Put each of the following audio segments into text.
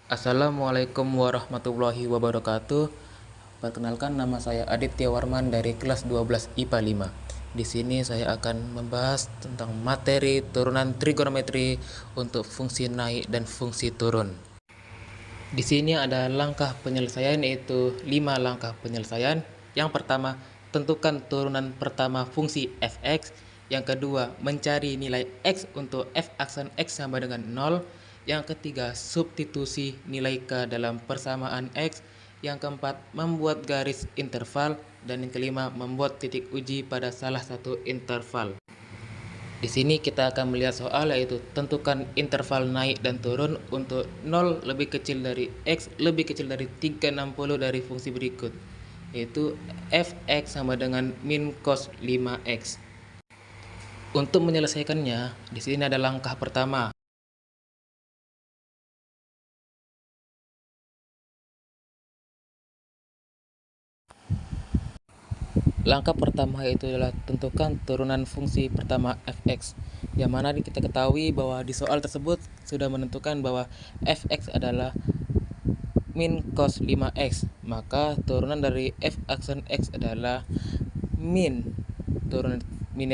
Assalamualaikum warahmatullahi wabarakatuh. Perkenalkan, nama saya Aditya Warman dari kelas 12 IPA 5. Di sini saya akan membahas tentang materi turunan trigonometri untuk fungsi naik dan fungsi turun. Di sini ada langkah penyelesaian, yaitu 5 langkah penyelesaian. Yang pertama, tentukan turunan pertama fungsi fx. Yang kedua, mencari nilai x untuk f aksen x sama dengan 0. Yang ketiga, substitusi nilai k dalam persamaan x. Yang keempat, membuat garis interval. Dan yang kelima, membuat titik uji pada salah satu interval. Di sini kita akan melihat soal, yaitu tentukan interval naik dan turun untuk 0 lebih kecil dari x lebih kecil dari 360 dari fungsi berikut, yaitu fx sama dengan min cos 5x. Untuk menyelesaikannya, di sini ada langkah pertama. Langkah pertama itu adalah tentukan turunan fungsi pertama fx, yang mana kita ketahui bahwa di soal tersebut sudah menentukan bahwa fx adalah min cos 5x, maka turunan dari f aksen x adalah minnya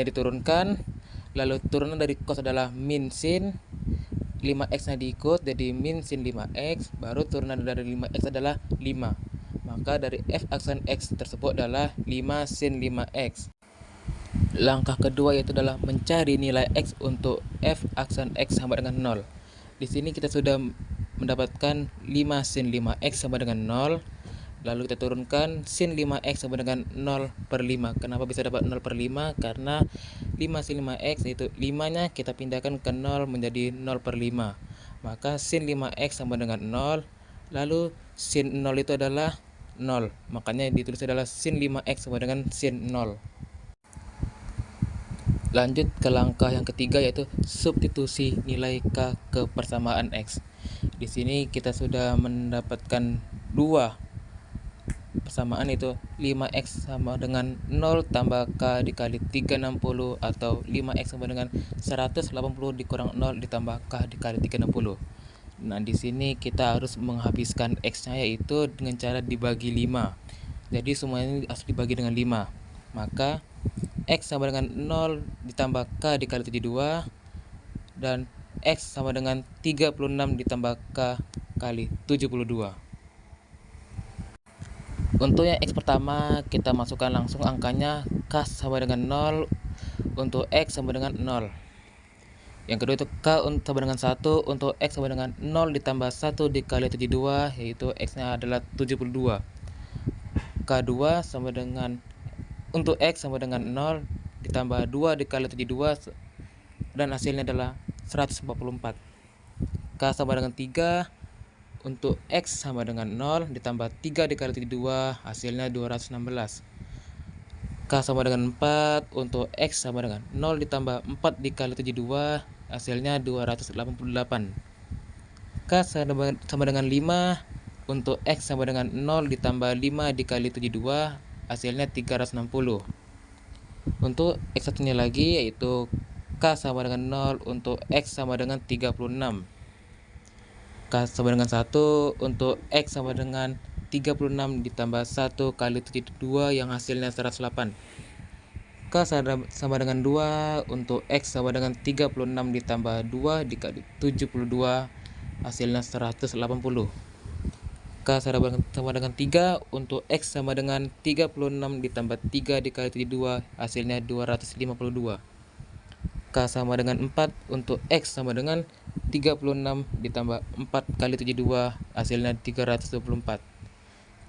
diturunkan, lalu turunan dari cos adalah min sin 5x nya diikut jadi min sin 5x, baru turunan dari 5x adalah 5, maka dari f aksen x tersebut adalah 5 sin 5x. Langkah kedua yaitu adalah mencari nilai x untuk f aksen x sama dengan 0. Di sini kita sudah mendapatkan 5 sin 5x sama dengan 0. Lalu kita turunkan sin 5x sama dengan 0 per 5. Kenapa bisa dapat 0 per 5? Karena 5 sin 5x, yaitu 5 nya kita pindahkan ke 0 menjadi 0 per 5. Maka sin 5x sama dengan 0. Lalu sin 0 itu adalah 0. Makanya ditulis adalah sin 5x sama dengan sin 0. Lanjut ke langkah yang ketiga, yaitu substitusi nilai k ke persamaan x. Di sini kita sudah mendapatkan dua persamaan, itu 5x sama dengan 0 tambah k dikali 360, atau 5x sama dengan 180 dikurang 0 ditambah k dikali 360. Nah, di sini kita harus menghabiskan x-nya, yaitu dengan cara dibagi 5. Jadi semua ini harus dibagi dengan 5. Maka x sama dengan 0 ditambah k dikali 72, dan x sama dengan 36 ditambah k kali 72. Untuk yang x pertama, kita masukkan langsung angkanya, k sama dengan 0 untuk x sama dengan 0. Yang kedua itu k sama dengan 1 untuk x sama dengan 0 ditambah 1 dikali 72, yaitu x-nya adalah 72. K2 sama dengan, untuk x sama dengan 0 ditambah 2 dikali 72, dan hasilnya adalah 144. K sama dengan 3 untuk x sama dengan 0 ditambah 3 dikali 72, hasilnya 216. K sama dengan 4 untuk x sama dengan 0 ditambah 4 dikali 72, hasilnya 288. K sama dengan 5 untuk x sama dengan 0 ditambah 5 dikali 72, hasilnya 360. Untuk x satunya lagi, yaitu k sama dengan 0 untuk x sama dengan 36. K sama dengan 1 untuk x sama dengan 36 ditambah 1 kali 72, yang hasilnya 108. K sama dengan 2 untuk x sama dengan 36 ditambah 2 dikali 72, hasilnya 180. K sama dengan 3 untuk x sama dengan 36 ditambah 3 dikali 72, hasilnya 252. K sama dengan 4 untuk x sama dengan 36 ditambah 4 kali 72, hasilnya 324.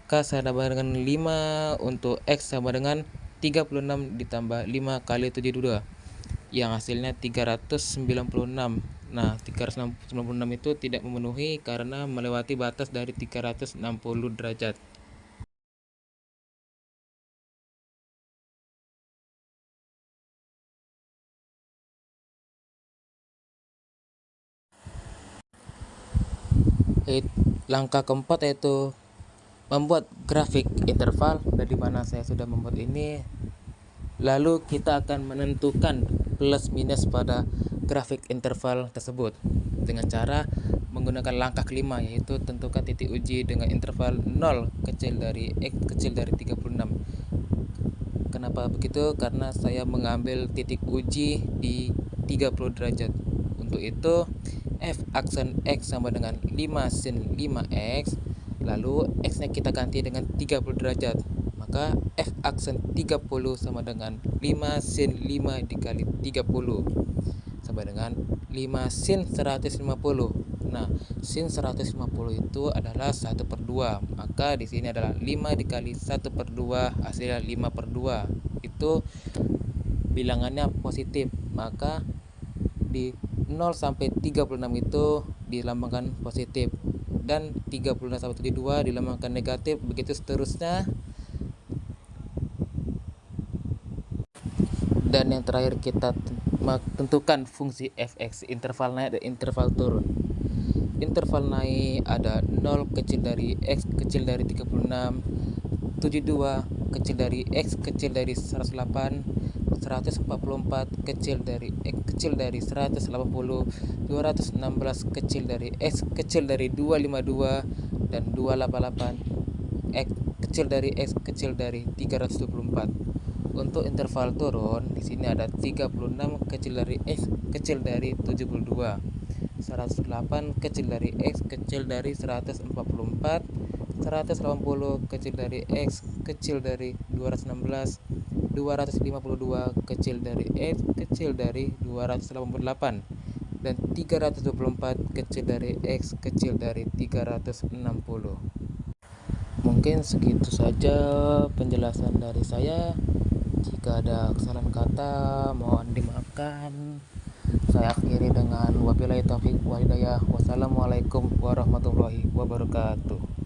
K sama dengan 5 untuk x sama dengan 36 ditambah 5 kali 72, yang hasilnya 396. Nah, 396 itu tidak memenuhi karena melewati batas dari 360 derajat. Langkah keempat yaitu membuat grafik interval, dari mana saya sudah membuat ini. Lalu kita akan menentukan plus minus pada grafik interval tersebut dengan cara menggunakan langkah kelima, yaitu tentukan titik uji dengan interval 0 kecil dari X kecil dari 36. Kenapa begitu? Karena saya mengambil titik uji di 30 derajat. Untuk itu f aksen X sama dengan 5 sin 5x, lalu X nya kita ganti dengan 30 derajat, maka f aksen 30 sama dengan 5 sin 5 dikali 30 sama dengan 5 sin 150. Nah, sin 150 itu adalah 1/2, maka di sini adalah 5 dikali 1/2, hasilnya 5/2. Itu bilangannya positif, maka di 0 sampai 36 itu dilambangkan positif, dan 36 sampai 72 dilambangkan negatif, begitu seterusnya. Dan yang terakhir kita tentukan fungsi fx, interval naik dan interval turun. Interval naik ada 0 kecil dari X kecil dari 36, 72 kecil dari X kecil dari 108, 144 kecil dari X kecil dari 180, 216 kecil dari X kecil dari 252, dan 288 X kecil dari X kecil dari 324. Untuk interval turun di sini ada 36 kecil dari X kecil dari 72, 108 kecil dari X kecil dari 144, 180 kecil dari X kecil dari 216, 252 kecil dari X kecil dari 288, dan 324 kecil dari X kecil dari 360. Mungkin segitu saja penjelasan dari saya. Jika ada kesalahan kata, mohon dimaafkan. Saya akhiri dengan wabillahi taufiq wal hidayah. Wassalamualaikum warahmatullahi wabarakatuh.